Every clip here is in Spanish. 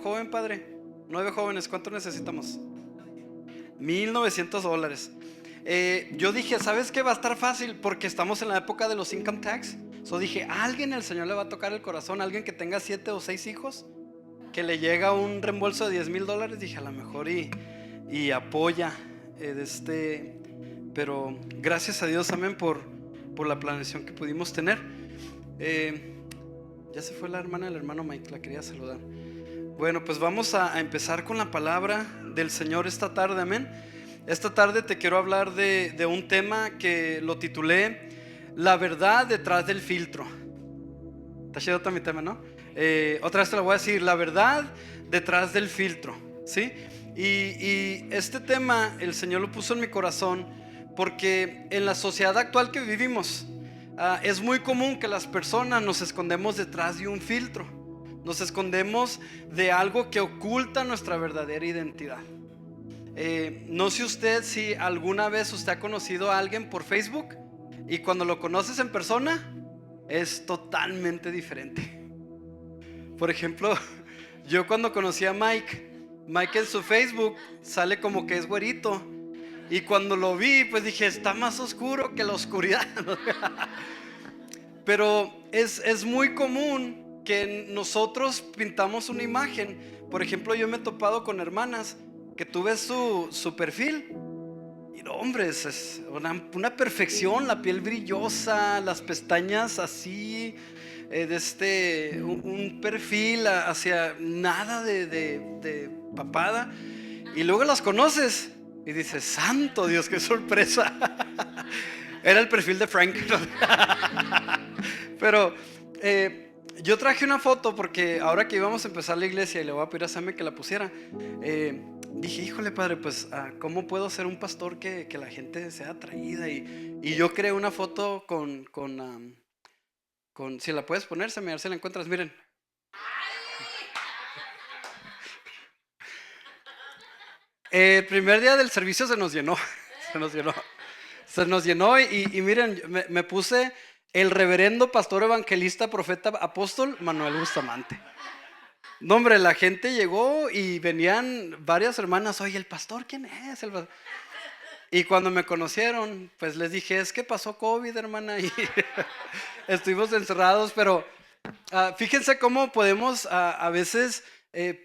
joven, padre? 9 jóvenes, ¿cuánto necesitamos? $1,900. Yo dije, ¿sabes qué? Va a estar fácil porque estamos en la época de los income tax. So dije, a alguien el Señor le va a tocar el corazón, alguien que tenga 7 o 6 hijos, que le llega un reembolso de $10,000. Dije, a lo mejor y apoya pero gracias a Dios, amén, por la planeación que pudimos tener. Ya se fue la hermana del hermano Mike, la quería saludar. Bueno, pues vamos a empezar con la palabra del Señor esta tarde, amén. Esta tarde te quiero hablar de un tema que lo titulé La verdad detrás del filtro. Está chido mi tema, ¿no? Otra vez te lo voy a decir, la verdad detrás del filtro, ¿sí? Y este tema el Señor lo puso en mi corazón porque en la sociedad actual que vivimos es muy común que las personas nos escondemos detrás de un filtro. Nos escondemos de algo que oculta nuestra verdadera identidad. No sé usted si alguna vez usted ha conocido a alguien por Facebook y cuando lo conoces en persona es totalmente diferente. Por ejemplo, yo cuando conocí a Mike en su Facebook sale como que es güerito, y cuando lo vi pues dije, está más oscuro que la oscuridad. Pero es muy común que nosotros pintamos una imagen. Por ejemplo, yo me he topado con hermanas que tú ves su perfil y no, hombre, es una perfección, la piel brillosa, las pestañas así, un perfil hacia nada de papada. Y luego las conoces y dices, santo Dios, qué sorpresa. Era el perfil de Frank. Pero yo traje una foto porque ahora que íbamos a empezar la iglesia y le voy a pedir a Sammy que la pusiera, dije, híjole padre, pues ¿cómo puedo ser un pastor que la gente sea atraída? Y yo creé una foto con si la puedes poner, Sammy, a ver si la encuentras, miren. El primer día del servicio se nos llenó. Se nos llenó y miren, me puse el reverendo pastor evangelista profeta apóstol Manuel Bustamante. No, hombre, la gente llegó y venían varias hermanas. Oye, ¿el pastor quién es? Y cuando me conocieron, pues les dije, es que pasó COVID, hermana, y estuvimos encerrados. Pero fíjense cómo podemos a veces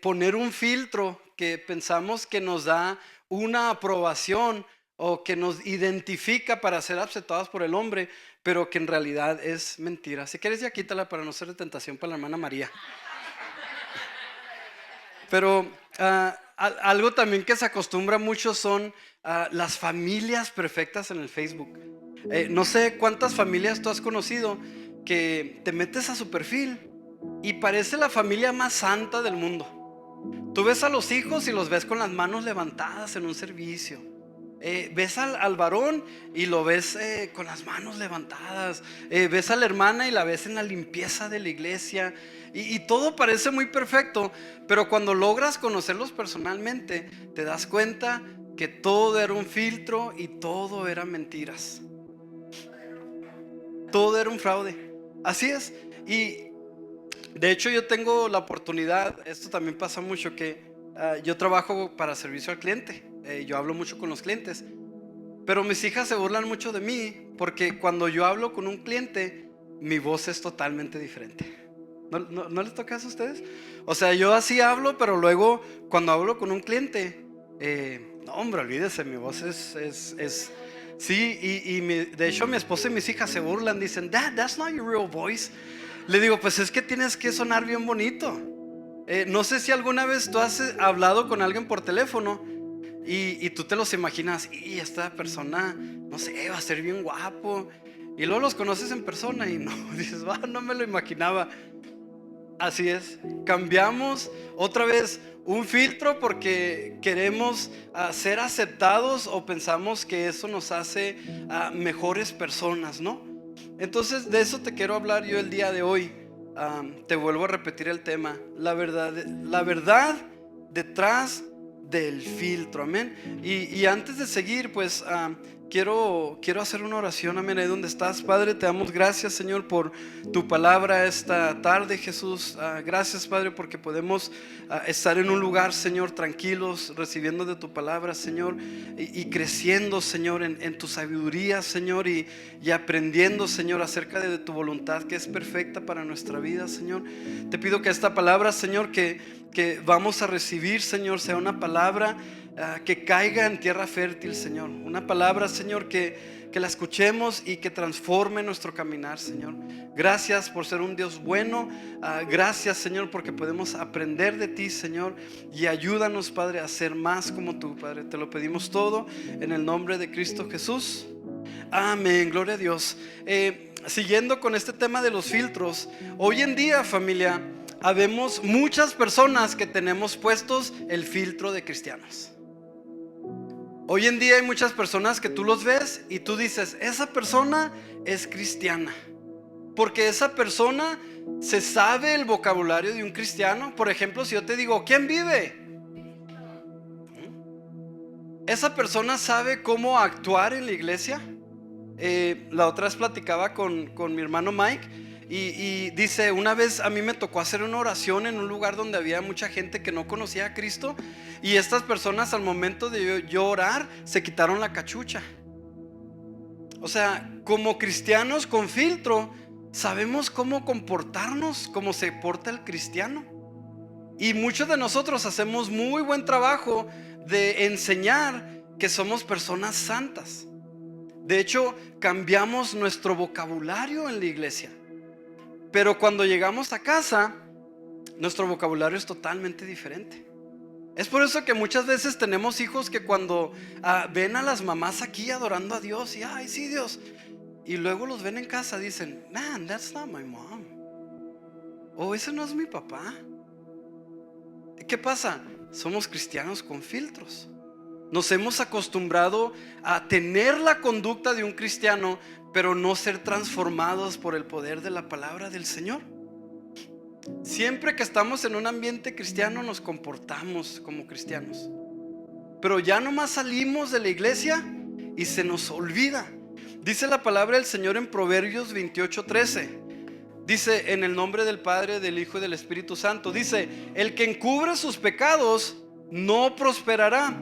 poner un filtro que pensamos que nos da una aprobación o que nos identifica para ser aceptados por el hombre, pero que en realidad es mentira. Si quieres ya quítala para no ser de tentación para la hermana María. Pero algo también que se acostumbra mucho son las familias perfectas en el Facebook. No sé cuántas familias tú has conocido que te metes a su perfil y parece la familia más santa del mundo. Tú ves a los hijos y los ves con las manos levantadas en un servicio. Ves al varón y lo ves con las manos levantadas. Ves a la hermana y la ves en la limpieza de la iglesia. Y todo parece muy perfecto, pero cuando logras conocerlos personalmente, te das cuenta que todo era un filtro y todo eran mentiras. Todo era un fraude. Así es. Y de hecho yo tengo la oportunidad, esto también pasa mucho, que yo trabajo para servicio al cliente. Yo hablo mucho con los clientes, pero mis hijas se burlan mucho de mí porque cuando yo hablo con un cliente, mi voz es totalmente diferente. ¿No les toca eso a ustedes? O sea, yo así hablo, pero luego cuando hablo con un cliente, no, hombre, olvídese, mi voz es sí, de hecho mi esposa y mis hijas se burlan, dicen, Dad, that's not your real voice. Le digo, pues es que tienes que sonar bien bonito. No sé si alguna vez tú has hablado con alguien por teléfono y tú te los imaginas, y esta persona, no sé, va a ser bien guapo. Y luego los conoces en persona y no, dices, no me lo imaginaba. Así es, cambiamos otra vez un filtro porque queremos ser aceptados o pensamos que eso nos hace mejores personas, ¿no? Entonces de eso te quiero hablar yo el día de hoy. Te vuelvo a repetir el tema, la verdad detrás del filtro, amén. Y antes de seguir, pues quiero hacer una oración, amén, ahí donde estás. Padre, te damos gracias, Señor, por tu palabra esta tarde, Jesús. Gracias, Padre, porque podemos estar en un lugar, Señor, tranquilos, recibiendo de tu palabra, Señor, y creciendo, Señor, en tu sabiduría, Señor, y aprendiendo, Señor, acerca de tu voluntad que es perfecta para nuestra vida, Señor. Te pido que esta palabra, Señor, que vamos a recibir, Señor, sea una palabra que caiga en tierra fértil, Señor. Una palabra, Señor, que la escuchemos y que transforme nuestro caminar, Señor. Gracias por ser un Dios bueno. Gracias, Señor, porque podemos aprender de ti, Señor. Y ayúdanos, Padre, a ser más como tú, Padre. Te lo pedimos todo en el nombre de Cristo Jesús. Amén, gloria a Dios. Siguiendo con este tema de los filtros, hoy en día, familia, habemos muchas personas que tenemos puestos el filtro de cristianos. Hoy en día hay muchas personas que tú los ves y tú dices, esa persona es cristiana, porque esa persona se sabe el vocabulario de un cristiano. Por ejemplo, si yo te digo, ¿quién vive? Esa persona sabe cómo actuar en la iglesia. La otra vez platicaba con mi hermano Mike y dice, una vez a mí me tocó hacer una oración en un lugar donde había mucha gente que no conocía a Cristo, y estas personas al momento de yo orar se quitaron la cachucha. O sea, como cristianos con filtro sabemos cómo comportarnos, cómo se porta el cristiano. Y muchos de nosotros hacemos muy buen trabajo de enseñar que somos personas santas. De hecho, cambiamos nuestro vocabulario en la iglesia, pero cuando llegamos a casa, nuestro vocabulario es totalmente diferente. Es por eso que muchas veces tenemos hijos que cuando ven a las mamás aquí adorando a Dios y ay, sí, Dios, y luego los ven en casa, dicen, man, that's not my mom. O ese no es mi papá. ¿Qué pasa? Somos cristianos con filtros. Nos hemos acostumbrado a tener la conducta de un cristiano, pero no ser transformados por el poder de la palabra del Señor. Siempre que estamos en un ambiente cristiano nos comportamos como cristianos, pero ya nomás salimos de la iglesia y se nos olvida. Dice la palabra del Señor en Proverbios 28:13. Dice, en el nombre del Padre, del Hijo y del Espíritu Santo, dice, el que encubre sus pecados no prosperará,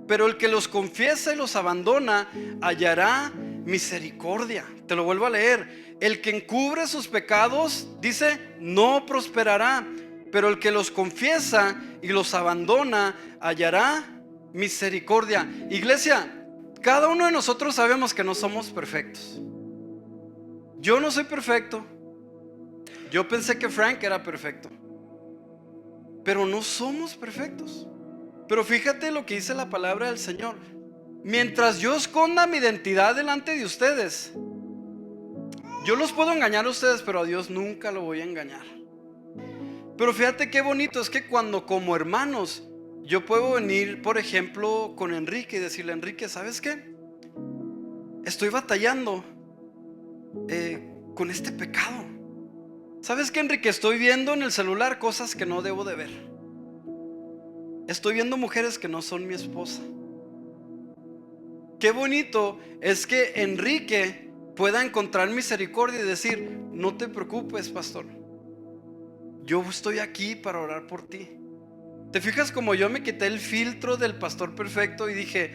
pero el que los confiesa y los abandona hallará misericordia. Te lo vuelvo a leer. El que encubre sus pecados, dice, no prosperará, pero el que los confiesa y los abandona hallará misericordia. Iglesia, cada uno de nosotros sabemos que no somos perfectos. Yo no soy perfecto. Yo pensé que Frank era perfecto, pero no somos perfectos. Pero fíjate lo que dice la palabra del Señor. Mientras yo esconda mi identidad delante de ustedes, yo los puedo engañar a ustedes, pero a Dios nunca lo voy a engañar. Pero fíjate qué bonito es que cuando como hermanos yo puedo venir, por ejemplo, con Enrique y decirle, Enrique, ¿sabes qué? Estoy batallando con este pecado. ¿Sabes qué, Enrique? Estoy viendo en el celular cosas que no debo de ver. Estoy viendo mujeres que no son mi esposa. Qué bonito es que Enrique pueda encontrar misericordia y decir, no te preocupes, pastor, yo estoy aquí para orar por ti. ¿Te fijas como yo me quité el filtro del pastor perfecto y dije,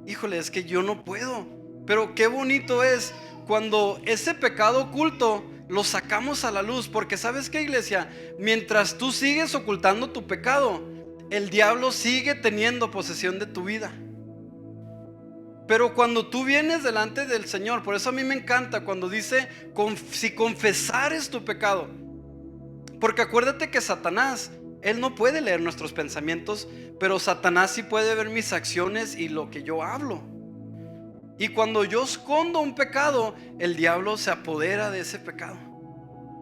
híjole, es que yo no puedo? Pero qué bonito es cuando ese pecado oculto lo sacamos a la luz. Porque ¿sabes qué, iglesia? Mientras tú sigues ocultando tu pecado, el diablo sigue teniendo posesión de tu vida. Pero cuando tú vienes delante del Señor, por eso a mí me encanta cuando dice, si confesares tu pecado. Porque acuérdate que Satanás, él no puede leer nuestros pensamientos, pero Satanás sí puede ver mis acciones y lo que yo hablo. Y cuando yo escondo un pecado, el diablo se apodera de ese pecado.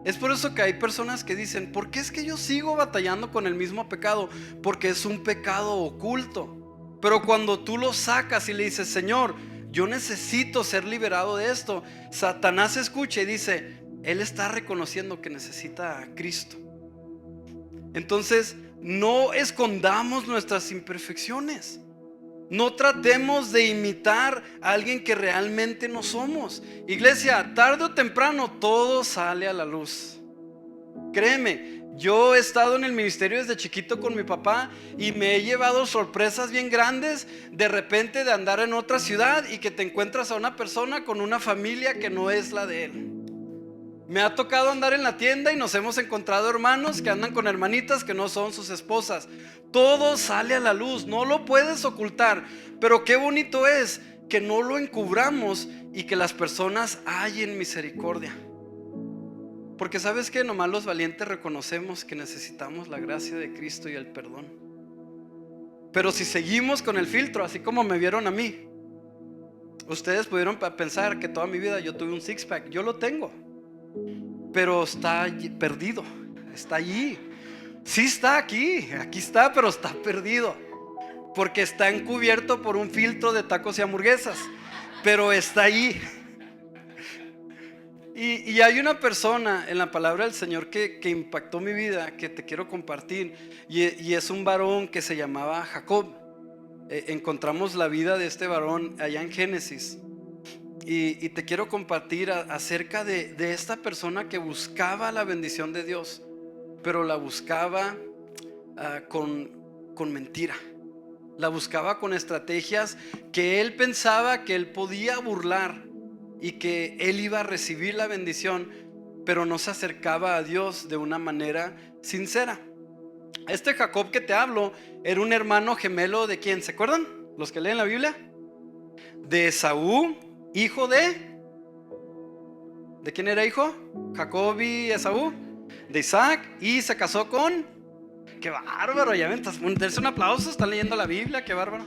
Es por eso que hay personas que dicen, ¿por qué es que yo sigo batallando con el mismo pecado? Porque es un pecado oculto. Pero cuando tú lo sacas y le dices, Señor, yo necesito ser liberado de esto, Satanás escucha y dice, él está reconociendo que necesita a Cristo. Entonces no escondamos nuestras imperfecciones. No tratemos de imitar a alguien que realmente no somos. Iglesia, tarde o temprano todo sale a la luz. Créeme, yo he estado en el ministerio desde chiquito con mi papá y me he llevado sorpresas bien grandes de repente de andar en otra ciudad y que te encuentras a una persona con una familia que no es la de él. Me ha tocado andar en la tienda y nos hemos encontrado hermanos que andan con hermanitas que no son sus esposas. Todo sale a la luz, no lo puedes ocultar. Pero qué bonito es que no lo encubramos y que las personas hallen misericordia. Porque sabes que nomás los valientes reconocemos que necesitamos la gracia de Cristo y el perdón. Pero si seguimos con el filtro, así como me vieron a mí, ustedes pudieron pensar que toda mi vida yo tuve un six pack. Yo lo tengo, pero está perdido. Está allí. Sí está aquí está, pero está perdido. Porque está encubierto por un filtro de tacos y hamburguesas. Pero está allí. Y hay una persona en la palabra del Señor que impactó mi vida, que te quiero compartir. Y es un varón que se llamaba Jacob. Encontramos la vida de este varón allá en Génesis. Y te quiero compartir acerca de esta persona que buscaba la bendición de Dios, pero la buscaba con mentira. La buscaba con estrategias que él pensaba que él podía burlar y que él iba a recibir la bendición, pero no se acercaba a Dios de una manera sincera. Este Jacob que te hablo era un hermano gemelo de ¿quién? ¿Se acuerdan? Los que leen la Biblia. De Esaú, hijo ¿de quién era hijo? Jacob y Esaú. De Isaac, y se casó con... ¡Qué bárbaro! Ya ven, dense un aplauso, están leyendo la Biblia, qué bárbaro.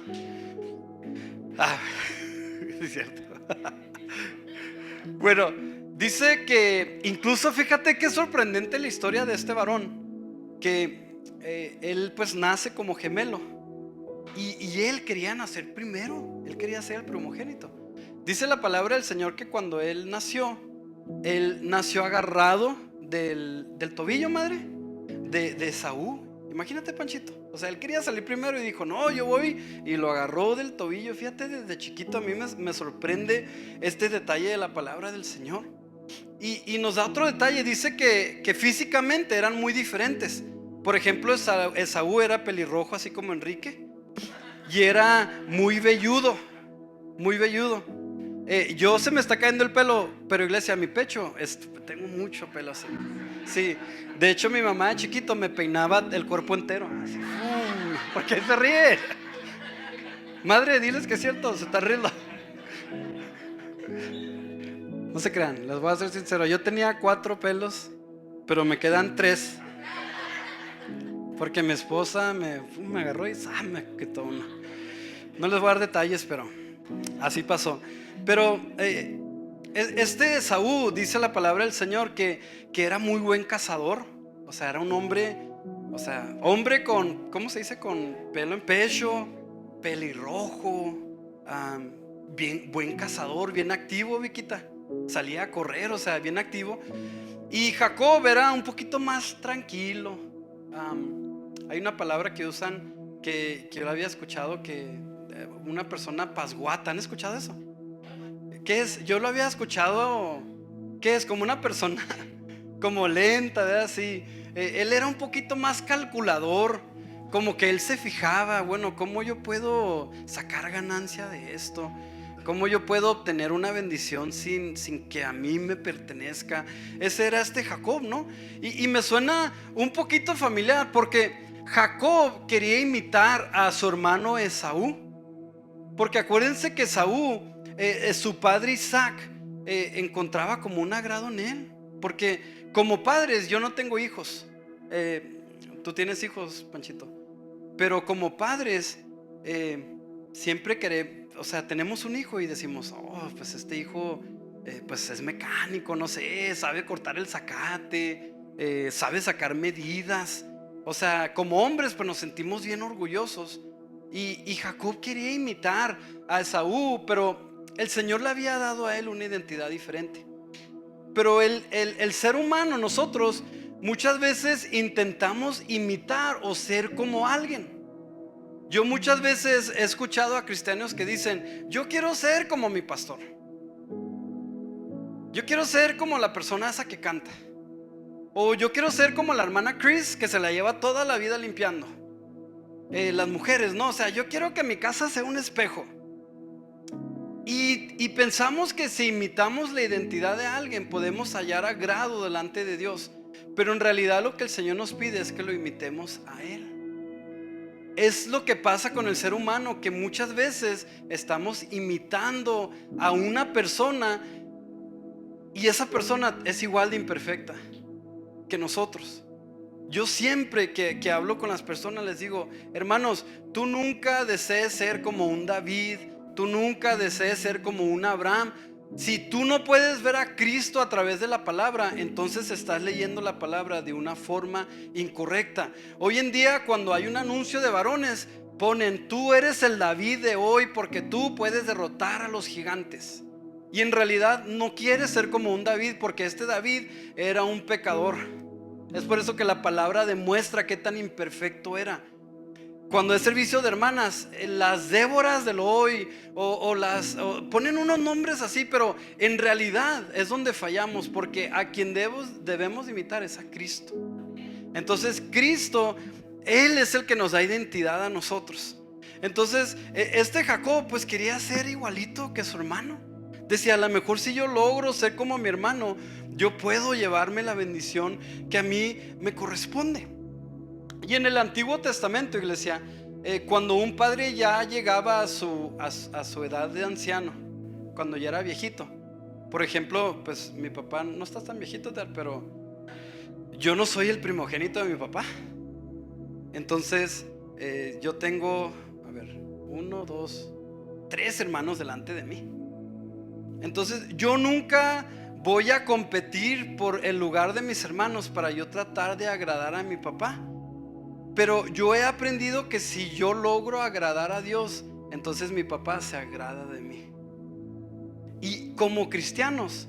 Es cierto. Bueno, dice que incluso fíjate qué sorprendente la historia de este varón, que él pues nace como gemelo y él quería nacer primero, él quería ser el primogénito. Dice la palabra del Señor que cuando él nació agarrado del tobillo, madre, de Esaú. Imagínate, Panchito. O sea, él quería salir primero y dijo, no, yo voy. Y lo agarró del tobillo. Fíjate, desde chiquito a mí me sorprende este detalle de la palabra del Señor. Y nos da otro detalle. Dice que físicamente eran muy diferentes. Por ejemplo, Esaú era pelirrojo, así como Enrique. Y era muy velludo. Muy velludo. Yo se me está cayendo el pelo, pero iglesia, mi pecho, tengo mucho pelo así. Sí, de hecho mi mamá de chiquito me peinaba el cuerpo entero así, ¿por qué se ríe? Madre, diles que es cierto, se está riendo. No se crean, les voy a ser sincero. Yo tenía 4 pelos, pero me quedan 3, porque mi esposa me agarró y me quitó uno. No les voy a dar detalles, pero así pasó. Pero este Esaú, dice la palabra del Señor, que era muy buen cazador. O sea, era un hombre, o sea, hombre con, ¿cómo se dice? Con pelo en pecho, pelirrojo, bien, buen cazador, bien activo, Viquita. Salía a correr, o sea, bien activo. Y Jacob era un poquito más tranquilo. Hay una palabra que usan que yo la había escuchado, que una persona pasguata. ¿Han escuchado eso? ¿Qué es? Yo lo había escuchado. ¿Qué es? Como una persona como lenta, ¿verdad? Así. Él era un poquito más calculador. Como que él se fijaba, bueno, ¿cómo yo puedo sacar ganancia de esto? ¿Cómo yo puedo obtener una bendición sin que a mí me pertenezca? Ese era este Jacob, ¿no? Y me suena un poquito familiar, porque Jacob quería imitar a su hermano Esaú. Porque acuérdense que Esaú, su padre Isaac, encontraba como un agrado en él. Porque como padres, yo no tengo hijos. Tú tienes hijos, Panchito. Pero como padres, siempre queremos, o sea, tenemos un hijo y decimos, oh, pues este hijo pues es mecánico, no sé, sabe cortar el zacate, sabe sacar medidas. O sea, como hombres pues nos sentimos bien orgullosos. Y Jacob quería imitar a Esaú, pero el Señor le había dado a él una identidad diferente. Pero el ser humano, nosotros muchas veces intentamos imitar o ser como alguien. Yo muchas veces he escuchado a cristianos que dicen: yo quiero ser como mi pastor, yo quiero ser como la persona esa que canta, o yo quiero ser como la hermana Chris que se la lleva toda la vida limpiando. Las mujeres, no, o sea, yo quiero que mi casa sea un espejo. Y pensamos que si imitamos la identidad de alguien podemos hallar agrado delante de Dios, pero en realidad lo que el Señor nos pide es que lo imitemos a Él. Es lo que pasa con el ser humano, que muchas veces estamos imitando a una persona y esa persona es igual de imperfecta que nosotros. Yo siempre que hablo con las personas les digo: hermanos, tú nunca desees ser como un David, tú nunca desees ser como un Abraham. Si tú no puedes ver a Cristo a través de la palabra, entonces estás leyendo la palabra de una forma incorrecta. Hoy en día, cuando hay un anuncio de varones, ponen: tú eres el David de hoy porque tú puedes derrotar a los gigantes. Y en realidad no quieres ser como un David, porque este David era un pecador. Es por eso que la palabra demuestra qué tan imperfecto era. Cuando es servicio de hermanas, las Déboras del hoy o ponen unos nombres así, pero en realidad es donde fallamos, porque a quien debemos imitar es a Cristo. Entonces Cristo, Él es el que nos da identidad a nosotros. Entonces este Jacob pues quería ser igualito que su hermano. Decía: a lo mejor si yo logro ser como mi hermano, yo puedo llevarme la bendición que a mí me corresponde. Y en el Antiguo Testamento, iglesia, cuando un padre ya llegaba a su edad de anciano, cuando ya era viejito, por ejemplo, pues mi papá no está tan viejito, pero yo no soy el primogénito de mi papá. Entonces yo tengo, a ver, 1, 2, 3 hermanos delante de mí. Entonces yo nunca voy a competir por el lugar de mis hermanos para yo tratar de agradar a mi papá. Pero yo he aprendido que si yo logro agradar a Dios, entonces mi papá se agrada de mí. Y como cristianos,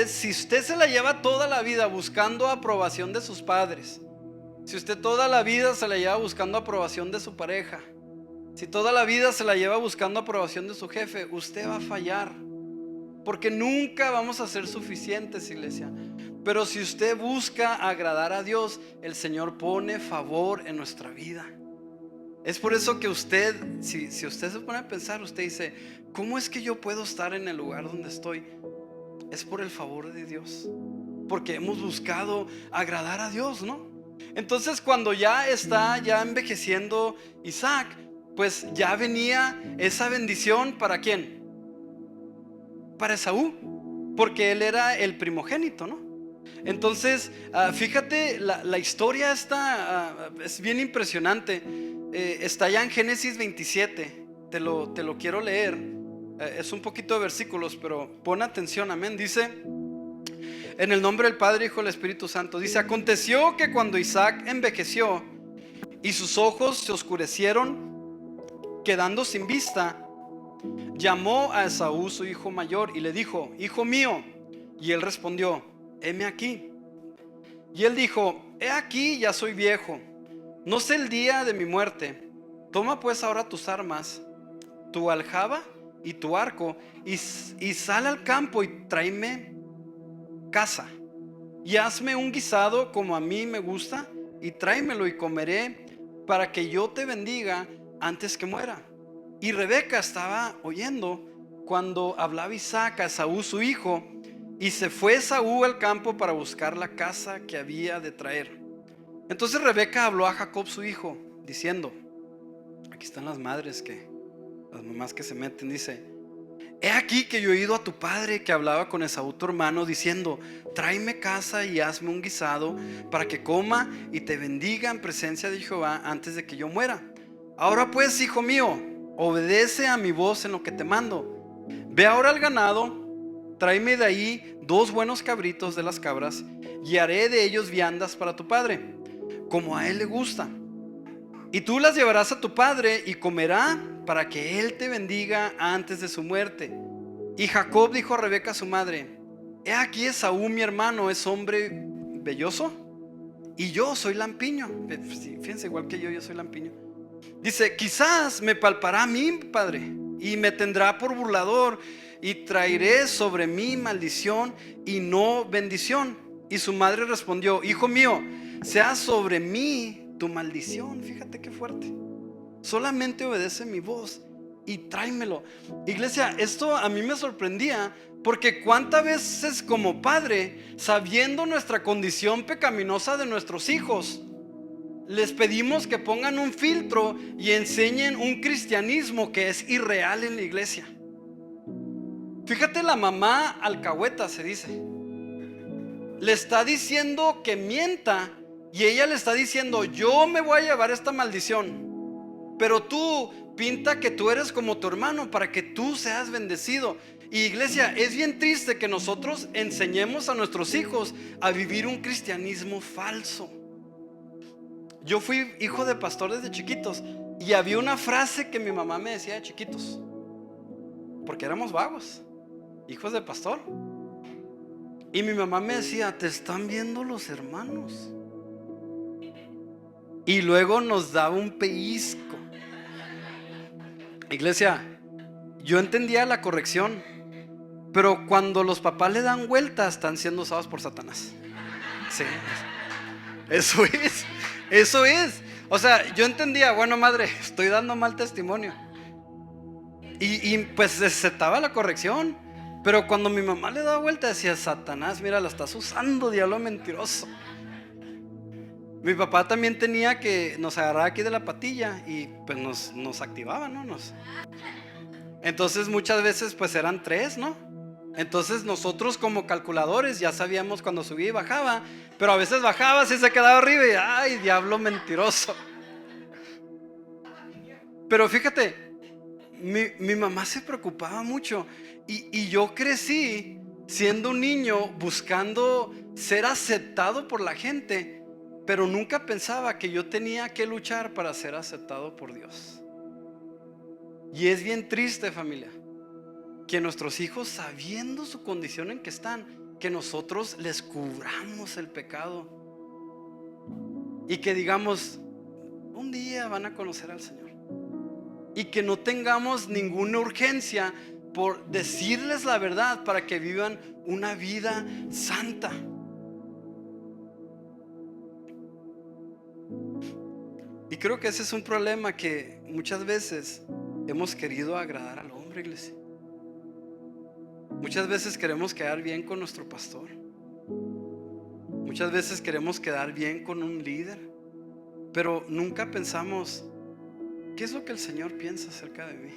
si usted se la lleva toda la vida buscando aprobación de sus padres, si usted toda la vida se la lleva buscando aprobación de su pareja, si toda la vida se la lleva buscando aprobación de su jefe, usted va a fallar, porque nunca vamos a ser suficientes, iglesia. Pero si usted busca agradar a Dios, el Señor pone favor en nuestra vida. Es por eso que usted, si usted se pone a pensar, usted dice: ¿cómo es que yo puedo estar en el lugar donde estoy? Es por el favor de Dios, porque hemos buscado agradar a Dios, ¿no? Entonces cuando ya está envejeciendo Isaac, pues ya venía esa bendición. ¿Para quién? Para Esaú, porque él era el primogénito, ¿no? Entonces fíjate, la historia es bien impresionante. Está ya en Génesis 27. Te lo quiero leer. Es un poquito de versículos, pero pon atención, amén. Dice: en el nombre del Padre, Hijo y del Espíritu Santo. Dice: aconteció que cuando Isaac envejeció y sus ojos se oscurecieron, quedando sin vista, llamó a Esaú su hijo mayor y le dijo: hijo mío. Y él respondió: heme aquí. Y él dijo: he aquí, ya soy viejo, no sé el día de mi muerte. Toma pues ahora tus armas, tu aljaba y tu arco, y sal al campo y tráeme caza, y hazme un guisado como a mí me gusta, y tráemelo y comeré, para que yo te bendiga antes que muera. Y Rebeca estaba oyendo cuando hablaba Isaac a Esaú su hijo, y se fue Esaú al campo para buscar la caza que había de traer. Entonces Rebeca habló a Jacob su hijo, diciendo: aquí están las mamás que se meten. Dice: he aquí que yo he oído a tu padre que hablaba con Esaú tu hermano, diciendo: tráeme caza y hazme un guisado, para que coma y te bendiga en presencia de Jehová antes de que yo muera. Ahora pues, hijo mío, obedece a mi voz en lo que te mando. Ve ahora al ganado, tráeme de ahí 2 buenos cabritos de las cabras, y haré de ellos viandas para tu padre, como a él le gusta. Y tú las llevarás a tu padre y comerá, para que él te bendiga antes de su muerte. Y Jacob dijo a Rebeca su madre: he aquí Esaú mi hermano es hombre velloso y yo soy lampiño. Fíjense, igual que yo soy lampiño. Dice, quizás me palpará a mí, padre, y me tendrá por burlador, y traeré sobre mí maldición y no bendición. Y su madre respondió, hijo mío, sea sobre mí tu maldición. Fíjate qué fuerte. Solamente obedece mi voz y tráemelo. Iglesia, esto a mí me sorprendía, porque cuántas veces como padre, sabiendo nuestra condición pecaminosa de nuestros hijos, les pedimos que pongan un filtro y enseñen un cristianismo que es irreal en la iglesia. Fíjate, la mamá alcahueta se dice, le está diciendo que mienta, y ella le está diciendo, yo me voy a llevar esta maldición, pero tú pinta que tú eres como tu hermano para que tú seas bendecido. Y iglesia, es bien triste que nosotros enseñemos a nuestros hijos a vivir un cristianismo falso. Yo fui hijo de pastor desde chiquitos, y había una frase que mi mamá me decía de chiquitos, porque éramos vagos, hijos de pastor. Y mi mamá me decía, te están viendo los hermanos. Y luego nos daba un pellizco. Iglesia, yo entendía la corrección, pero cuando los papás le dan vueltas, están siendo usados por Satanás. Sí, eso es. O sea, yo entendía, bueno, madre, estoy dando mal testimonio. Y pues se aceptaba la corrección. Pero cuando mi mamá le daba vuelta, decía, Satanás, mira, la estás usando, diablo mentiroso. Mi papá también tenía que nos agarraba aquí de la patilla y pues nos activaba, ¿no? Entonces muchas veces pues eran 3, ¿no? Entonces nosotros como calculadores ya sabíamos cuando subía y bajaba, pero a veces bajaba y se quedaba arriba y ay, diablo mentiroso. Pero fíjate, mi mamá se preocupaba mucho, y yo crecí siendo un niño buscando ser aceptado por la gente, pero nunca pensaba que yo tenía que luchar para ser aceptado por Dios. Y es bien triste, familia, que nuestros hijos, sabiendo su condición en que están, que nosotros les cubramos el pecado y que digamos, un día van a conocer al Señor, y que no tengamos ninguna urgencia por decirles la verdad para que vivan una vida santa. Y creo que ese es un problema, que muchas veces hemos querido agradar al hombre, iglesia. Muchas veces queremos quedar bien con nuestro pastor. Muchas veces queremos quedar bien con un líder, pero nunca pensamos, ¿qué es lo que el Señor piensa acerca de mí?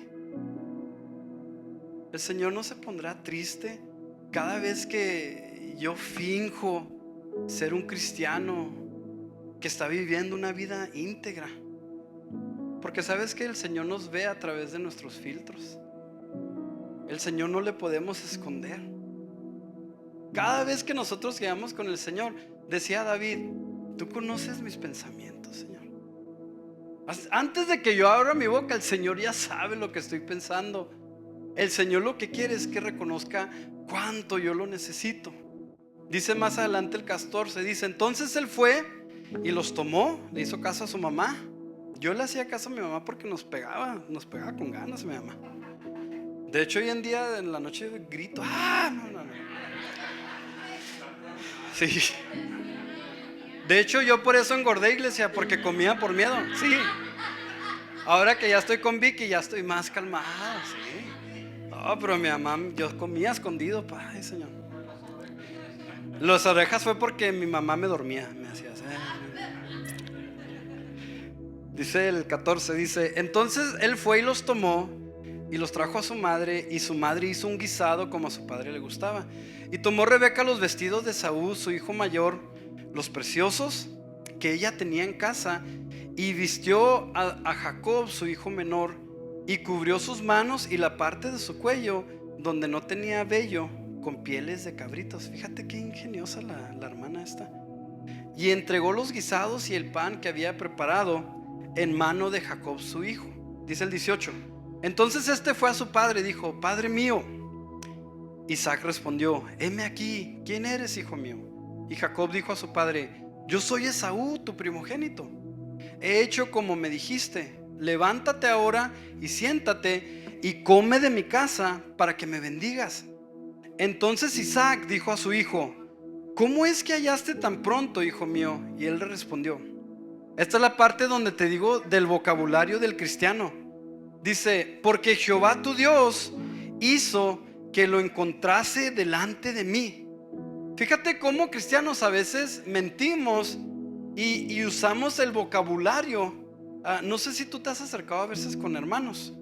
El Señor no se pondrá triste cada vez que yo finjo ser un cristiano que está viviendo una vida íntegra, porque sabes que el Señor nos ve a través de nuestros filtros. El Señor no le podemos esconder. Cada vez que nosotros quedamos con el Señor, decía David, tú conoces mis pensamientos, Señor. Antes de que yo abra mi boca, el Señor ya sabe lo que estoy pensando. El Señor lo que quiere es que reconozca cuánto yo lo necesito. Dice más adelante el 14, dice, entonces él fue y los tomó, le hizo caso a su mamá. Yo le hacía caso a mi mamá porque nos pegaba con ganas mi mamá. De hecho, hoy en día en la noche grito, no. Sí. De hecho, yo por eso engordé, iglesia, porque comía por miedo. Sí. Ahora que ya estoy con Vicky, ya estoy más calmado. Sí. No, pero mi mamá, yo comía escondido, ay, Señor. Las orejas fue porque mi mamá me dormía, me hacía así. Dice el 14, dice, entonces él fue y los tomó y los trajo a su madre, y su madre hizo un guisado como a su padre le gustaba. Y tomó Rebeca los vestidos de Saúl, su hijo mayor, los preciosos que ella tenía en casa, y vistió a Jacob, su hijo menor, y cubrió sus manos y la parte de su cuello donde no tenía vello con pieles de cabritos. Fíjate qué ingeniosa la hermana esta. Y entregó los guisados y el pan que había preparado en mano de Jacob su hijo. Dice el 18, entonces este fue a su padre y dijo, Padre mío. Isaac respondió, heme aquí, ¿quién eres, hijo mío? Y Jacob dijo a su padre: yo soy Esaú, tu primogénito. He hecho como me dijiste. Levántate ahora y siéntate y come de mi casa para que me bendigas. Entonces Isaac dijo a su hijo: ¿cómo es que hallaste tan pronto, hijo mío? Y él le respondió. Esta es la parte donde te digo del vocabulario del cristiano. Dice: porque Jehová tu Dios hizo que lo encontrase delante de mí. Fíjate cómo cristianos a veces mentimos y usamos el vocabulario. No sé si tú te has acercado a veces con hermanos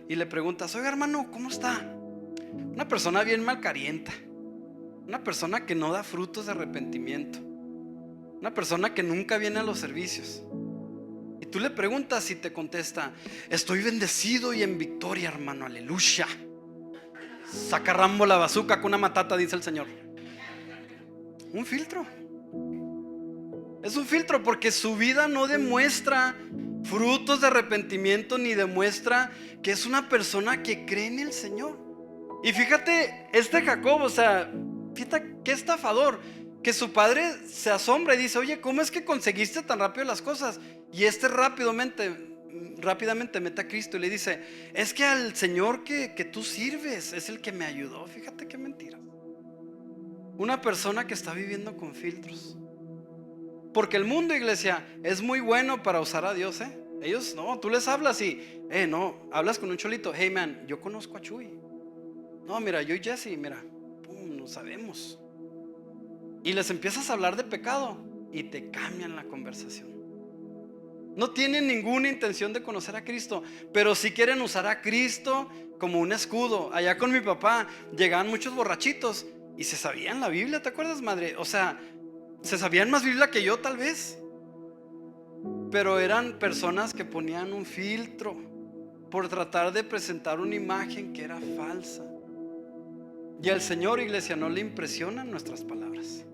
y le preguntas: oiga, hermano, ¿cómo está? Una persona bien malcarienta, una persona que no da frutos de arrepentimiento, una persona que nunca viene a los servicios. Y tú le preguntas y te contesta: estoy bendecido y en victoria, hermano, aleluya. Saca Rambo la bazuca con una matata, dice el Señor. Un filtro. Es un filtro porque su vida no demuestra frutos de arrepentimiento, ni demuestra que es una persona que cree en el Señor. Y fíjate, Jacob, o sea, fíjate qué estafador, que su padre se asombra y dice: oye, ¿cómo es que conseguiste tan rápido las cosas? Y rápidamente mete a Cristo y le dice: es que al Señor que tú sirves es el que me ayudó. Fíjate qué mentira. Una persona que está viviendo con filtros. Porque el mundo, iglesia, es muy bueno para usar a Dios, ¿eh? Ellos no, tú les hablas y no, hablas con un cholito: hey man, yo conozco a Chuy. No, mira, yo y Jesse, mira, pum, no sabemos. Y les empiezas a hablar de pecado y te cambian la conversación. No tienen ninguna intención de conocer a Cristo, pero sí quieren usar a Cristo como un escudo. Allá con mi papá llegaban muchos borrachitos y se sabían la Biblia, ¿te acuerdas, madre? O sea, se sabían más Biblia que yo tal vez, pero eran personas que ponían un filtro por tratar de presentar una imagen que era falsa. Y al Señor, iglesia, no le impresionan nuestras palabras.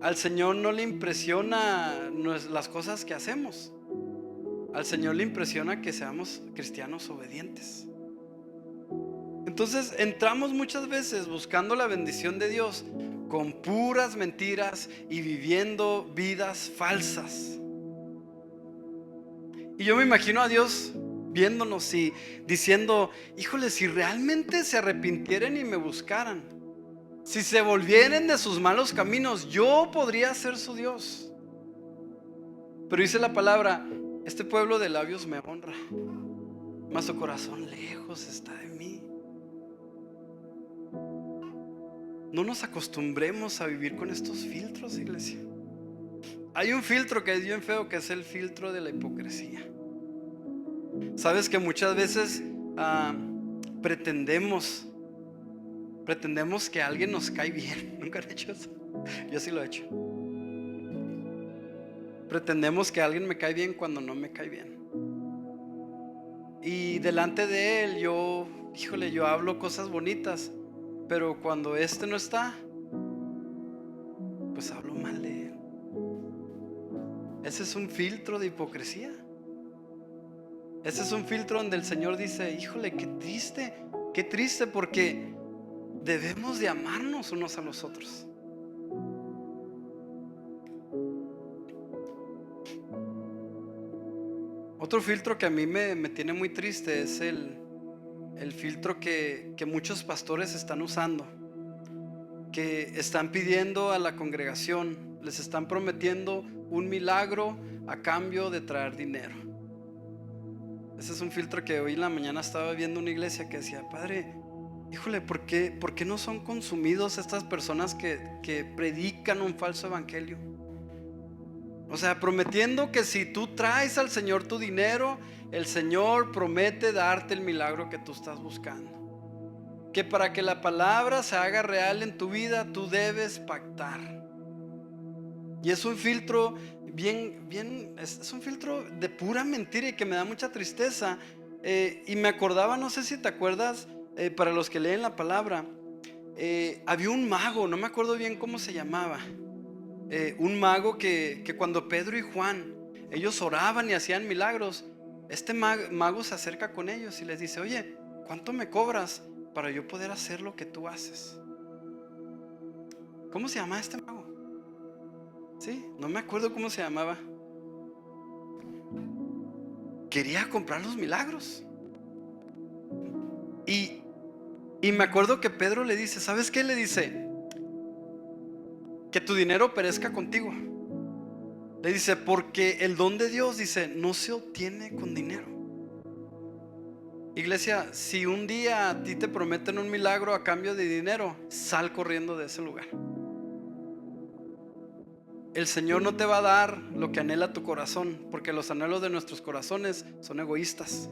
Al Señor no le impresiona las cosas que hacemos. Al Señor le impresiona que seamos cristianos obedientes. Entonces entramos muchas veces buscando la bendición de Dios con puras mentiras y viviendo vidas falsas. Y yo me imagino a Dios viéndonos y diciendo: híjole, si realmente se arrepintieran y me buscaran, si se volvieren de sus malos caminos, yo podría ser su Dios. Pero dice la palabra: este pueblo de labios me honra, mas su corazón lejos está de mí. No nos acostumbremos a vivir con estos filtros, iglesia. Hay un filtro que es bien feo, que es el filtro de la hipocresía. Sabes que muchas veces pretendemos que alguien nos cae bien. ¿Nunca han hecho eso? Yo sí lo he hecho. Pretendemos que alguien me cae bien cuando no me cae bien. Y delante de él yo hablo cosas bonitas, pero cuando no está, pues hablo mal de él. Ese es un filtro de hipocresía. Ese es un filtro donde el Señor dice: híjole, qué triste, porque debemos de amarnos unos a los otros. Otro filtro que a mí me tiene muy triste es el filtro que muchos pastores están usando, que están pidiendo a la congregación, les están prometiendo un milagro a cambio de traer dinero. Ese es un filtro que hoy en la mañana estaba viendo una iglesia que decía: padre, híjole, ¿por qué no son consumidos estas personas que predican un falso evangelio? O sea, prometiendo que si tú traes al Señor tu dinero, el Señor promete darte el milagro que tú estás buscando. Que para que la palabra se haga real en tu vida, tú debes pactar. Y es un filtro es un filtro de pura mentira y que me da mucha tristeza. Y me acordaba, no sé si te acuerdas, para los que leen la palabra, había un mago, no me acuerdo bien cómo se llamaba. Un mago que cuando Pedro y Juan, ellos oraban y hacían milagros, este mago se acerca con ellos y les dice: oye, ¿cuánto me cobras para yo poder hacer lo que tú haces? ¿Cómo se llama este mago? Sí, no me acuerdo cómo se llamaba. Quería comprar los milagros. Y, y me acuerdo que Pedro le dice, ¿sabes qué? Le dice, que tu dinero perezca contigo. Le dice, porque el don de Dios, dice, no se obtiene con dinero. Iglesia, si un día a ti te prometen un milagro a cambio de dinero, sal corriendo de ese lugar. El Señor no te va a dar lo que anhela tu corazón, porque los anhelos de nuestros corazones son egoístas.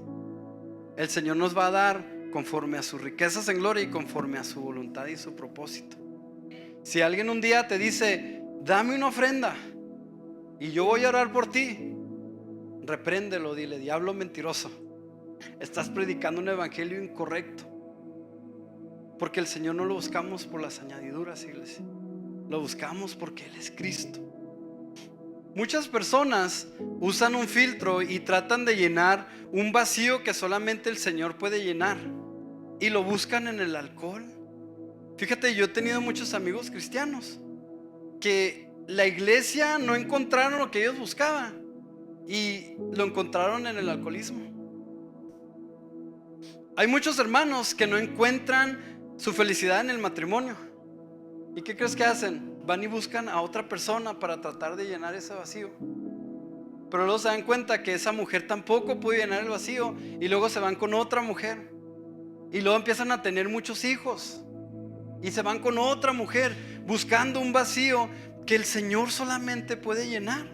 El Señor nos va a dar conforme a sus riquezas en gloria y conforme a su voluntad y su propósito. Si alguien un día te dice, dame una ofrenda y yo voy a orar por ti, repréndelo, dile, diablo mentiroso, estás predicando un evangelio incorrecto. Porque el Señor no lo buscamos por las añadiduras, iglesia, lo buscamos porque Él es Cristo. Muchas personas usan un filtro y tratan de llenar un vacío que solamente el Señor puede llenar, y lo buscan en el alcohol. Fíjate, yo he tenido muchos amigos cristianos que la iglesia no encontraron lo que ellos buscaban y lo encontraron en el alcoholismo. Hay muchos hermanos que no encuentran su felicidad en el matrimonio. ¿Y qué crees que hacen? Van y buscan a otra persona para tratar de llenar ese vacío. Pero luego se dan cuenta que esa mujer tampoco puede llenar el vacío, y luego se van con otra mujer, y luego empiezan a tener muchos hijos, y se van con otra mujer buscando un vacío que el Señor solamente puede llenar.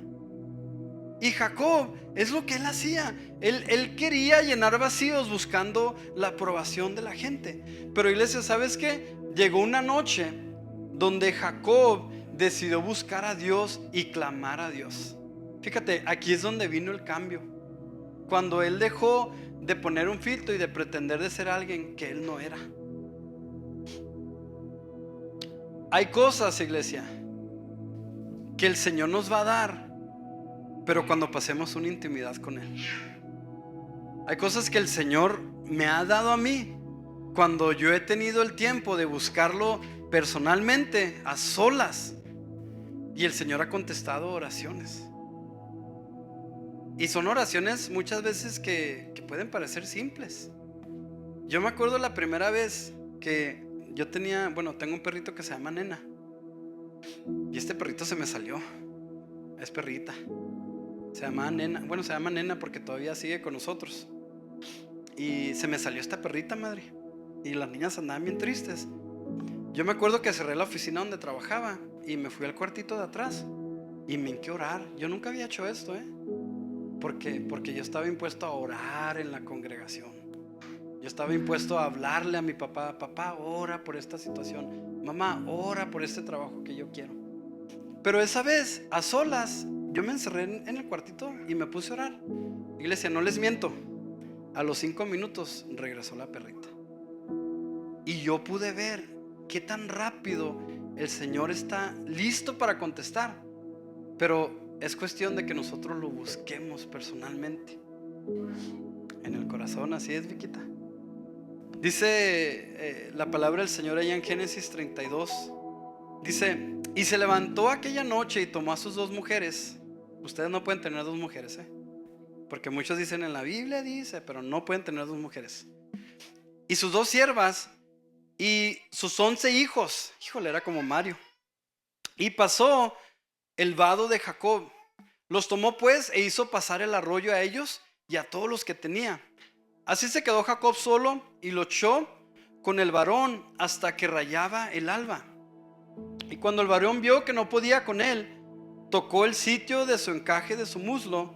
Y Jacob es lo que él hacía. Él quería llenar vacíos buscando la aprobación de la gente. Pero iglesia, ¿sabes qué? Llegó una noche donde Jacob decidió buscar a Dios y clamar a Dios. Fíjate, aquí es donde vino el cambio. Cuando él dejó de poner un filtro y de pretender de ser alguien que él no era. Hay cosas, iglesia, que el Señor nos va a dar, pero cuando pasemos una intimidad con Él. Hay cosas que el Señor me ha dado a mí cuando yo he tenido el tiempo de buscarlo personalmente, a solas, y el Señor ha contestado oraciones. Y son oraciones muchas veces que pueden parecer simples. Yo me acuerdo la primera vez que yo tengo un perrito que se llama Nena, y este perrito se me salió. Es perrita. Se llama Nena porque todavía sigue con nosotros. Y se me salió esta perrita, madre. Y las niñas andaban bien tristes. Yo me acuerdo que cerré la oficina donde trabajaba y me fui al cuartito de atrás y me hinqué a orar. Yo nunca había hecho esto, porque yo estaba impuesto a orar en la congregación. Yo estaba impuesto a hablarle a mi papá: papá, ora por esta situación. Mamá, ora por este trabajo que yo quiero. Pero esa vez, a solas, yo me encerré en el cuartito y me puse a orar. Iglesia, no les miento, a los 5 minutos regresó la perrita. Y yo pude ver qué tan rápido el Señor está listo para contestar. Pero es cuestión de que nosotros lo busquemos personalmente, en el corazón. Así es, Viquita. Dice la palabra del Señor allá en Génesis 32. Dice: y se levantó aquella noche y tomó a sus 2 mujeres. Ustedes no pueden tener 2 mujeres, porque muchos dicen en la Biblia dice, pero no pueden tener 2 mujeres. Y sus 2 siervas y sus 11 hijos. Híjole, era como Mario. Y pasó el vado de Jacob. Los tomó pues e hizo pasar el arroyo a ellos y a todos los que tenía. Así se quedó Jacob solo y luchó con el varón hasta que rayaba el alba. Y cuando el varón vio que no podía con él, tocó el sitio de su encaje de su muslo,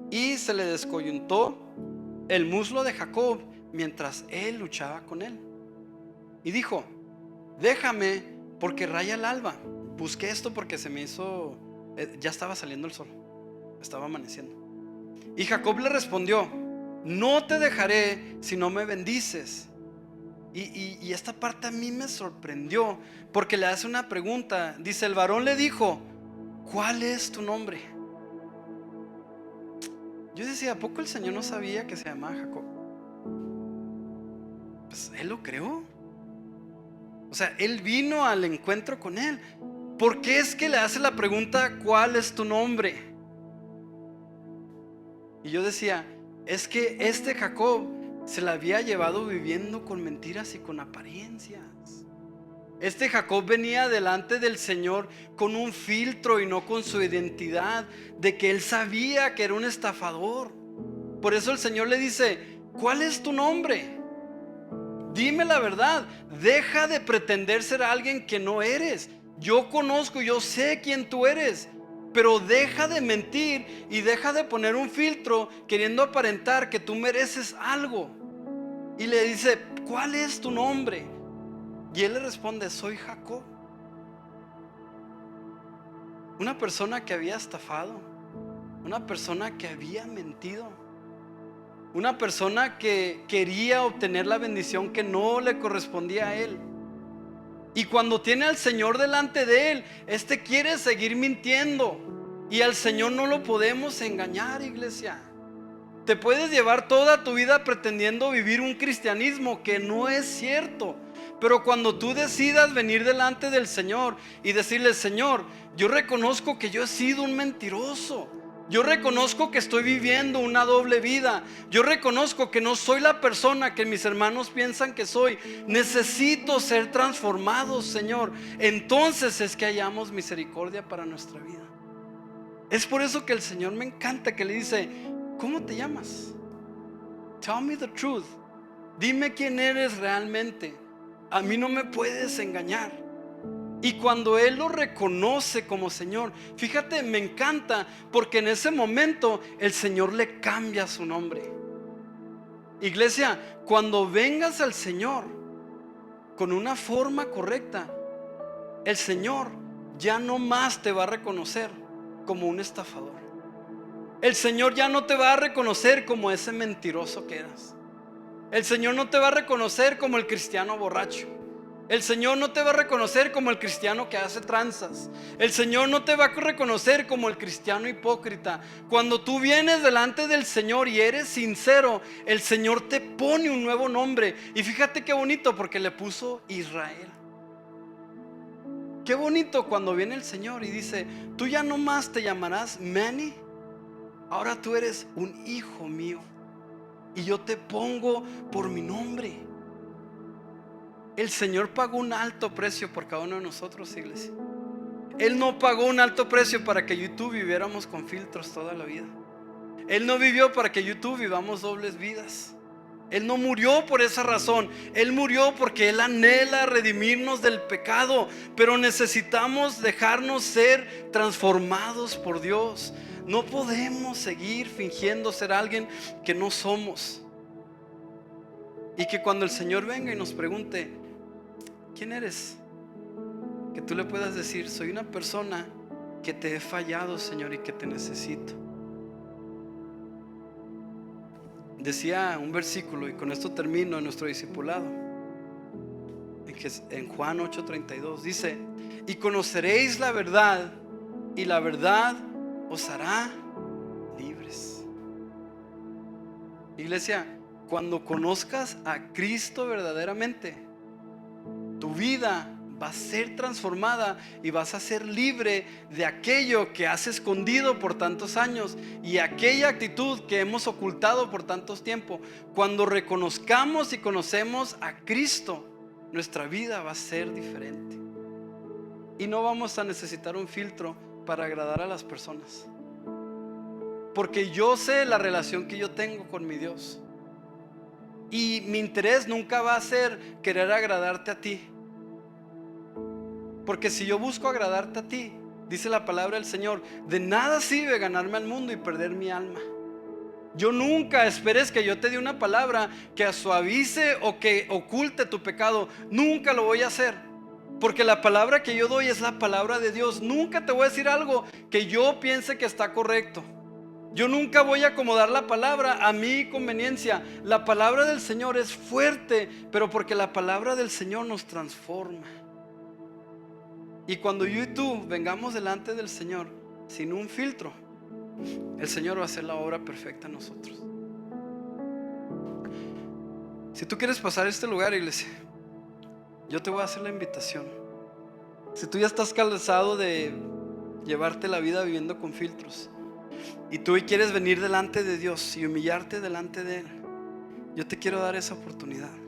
y se le descoyuntó el muslo de Jacob mientras él luchaba con él. Y dijo: déjame, porque raya el alba. Busqué esto porque se me hizo, ya estaba saliendo el sol, estaba amaneciendo. Y Jacob le respondió: no te dejaré si no me bendices. Y esta parte a mí me sorprendió, porque le hace una pregunta. Dice: el varón le dijo: ¿cuál es tu nombre? Yo decía: ¿a poco el Señor no sabía que se llamaba Jacob? Pues Él lo creó. O sea, Él vino al encuentro con él. ¿por qué es que le hace la pregunta, ¿cuál es tu nombre? Y yo decía, es que este Jacob se la había llevado viviendo con mentiras y con apariencias. Este Jacob venía delante del Señor con un filtro y no con su identidad, de que él sabía que era un estafador. Por eso el Señor le dice, ¿cuál es tu nombre? Dime la verdad, deja de pretender ser alguien que no eres. Yo conozco, yo sé quién tú eres, pero deja de mentir y deja de poner un filtro queriendo aparentar que tú mereces algo. Y le dice, ¿cuál es tu nombre? Y él le responde, soy Jacob. Una persona que había estafado, una persona que había mentido, una persona que quería obtener la bendición que no le correspondía a él. Y cuando tiene al Señor delante de él, este quiere seguir mintiendo. Y al Señor no lo podemos engañar, iglesia. Te puedes llevar toda tu vida pretendiendo vivir un cristianismo que no es cierto. Pero cuando tú decidas venir delante del Señor y decirle, Señor, yo reconozco que yo he sido un mentiroso. Yo reconozco que estoy viviendo una doble vida. Yo reconozco que no soy la persona que mis hermanos piensan que soy. Necesito ser transformado, Señor. Entonces es que hallamos misericordia para nuestra vida. Es por eso que el Señor me encanta, que le dice, ¿cómo te llamas? Tell me the truth. Dime quién eres realmente. A mí no me puedes engañar. Y cuando Él lo reconoce como Señor, fíjate, me encanta, porque en ese momento el Señor le cambia su nombre. Iglesia, cuando vengas al Señor con una forma correcta, el Señor ya no más te va a reconocer como un estafador. El Señor ya no te va a reconocer como ese mentiroso que eras. El Señor no te va a reconocer como el cristiano borracho. El Señor no te va a reconocer como el cristiano que hace tranzas. El Señor no te va a reconocer como el cristiano hipócrita. Cuando tú vienes delante del Señor y eres sincero, el Señor te pone un nuevo nombre. Y fíjate qué bonito, porque le puso Israel. Qué bonito cuando viene el Señor y dice, tú ya no más te llamarás Manny, ahora tú eres un hijo mío y yo te pongo por mi nombre. El Señor pagó un alto precio por cada uno de nosotros, iglesia. Él no pagó un alto precio para que yo y tú viviéramos con filtros toda la vida. Él no vivió para que yo y tú vivamos dobles vidas. Él no murió por esa razón. Él murió porque Él anhela redimirnos del pecado. Pero necesitamos dejarnos ser transformados por Dios. No podemos seguir fingiendo ser alguien que no somos. Y que cuando el Señor venga y nos pregunte, ¿quién eres? Que tú le puedas decir, soy una persona que te he fallado, Señor, y que te necesito. Decía un versículo, y con esto termino en nuestro discipulado, en Juan 8:32 dice, y conoceréis la verdad, y la verdad os hará libres. Iglesia, cuando conozcas a Cristo verdaderamente, tu vida va a ser transformada y vas a ser libre de aquello que has escondido por tantos años y aquella actitud que hemos ocultado por tantos tiempos. Cuando reconozcamos y conocemos a Cristo, nuestra vida va a ser diferente y no vamos a necesitar un filtro para agradar a las personas, porque yo sé la relación que yo tengo con mi Dios y mi interés nunca va a ser querer agradarte a ti. Porque si yo busco agradarte a ti, dice la palabra del Señor, de nada sirve ganarme al mundo y perder mi alma. Yo nunca esperes que yo te dé una palabra que suavice o que oculte tu pecado. Nunca lo voy a hacer, porque la palabra que yo doy es la palabra de Dios. Nunca te voy a decir algo que yo piense que está correcto. Yo nunca voy a acomodar la palabra a mi conveniencia. La palabra del Señor es fuerte, pero porque la palabra del Señor nos transforma. Y cuando yo y tú vengamos delante del Señor sin un filtro, el Señor va a hacer la obra perfecta en nosotros. Si tú quieres pasar este lugar, iglesia, yo te voy a hacer la invitación. Si tú ya estás cansado de llevarte la vida viviendo con filtros y tú hoy quieres venir delante de Dios y humillarte delante de Él, yo te quiero dar esa oportunidad.